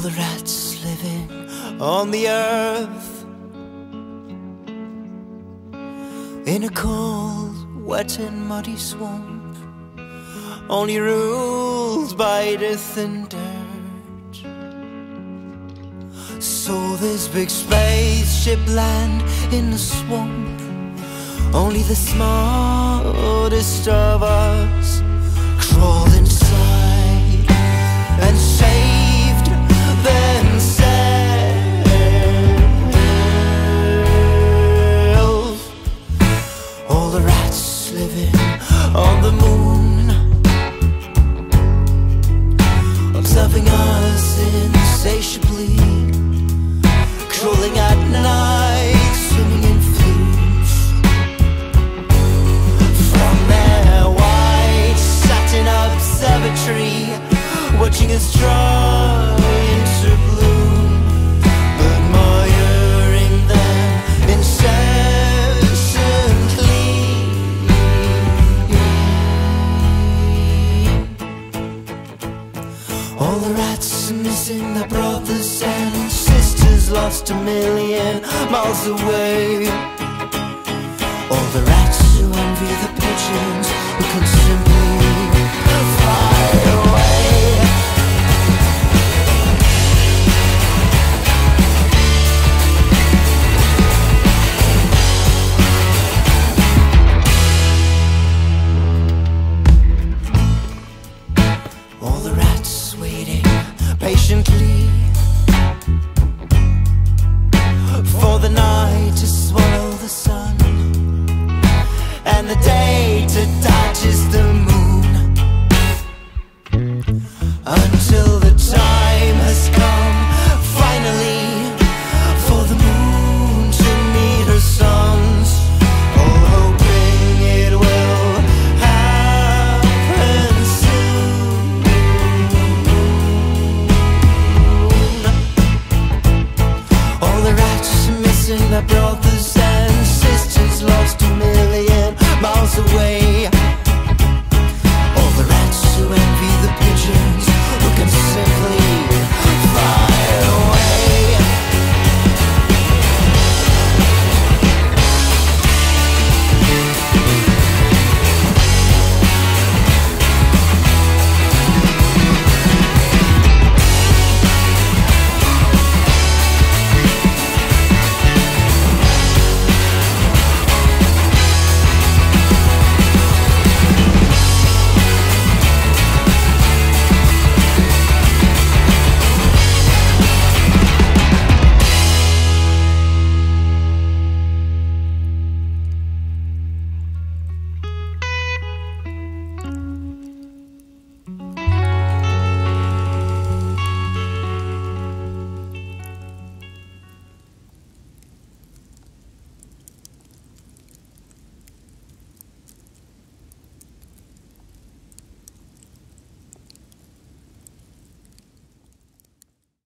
the rats living on the earth, in a cold, wet and muddy swamp, only ruled by death and dirt. So this big spaceship land in the swamp, only the smartest of us crawled inside and saved themselves. All the rats living on the moon, observing us insatiably, crawling at night, swimming in flumes. From their white satin observatory, watching us draw into bloom, admiring them incessantly. All the rats are missing their brothers and sisters, lost a million miles away. All the rats who envy the pigeons who can simply fly away. All the rats waiting patiently for the night to swallow the sun and the day to digest the moon, until the time has come finally for the moon to meet her suns, all hoping it will happen soon. All the rats are missing their brothers and sisters, lost a million miles away.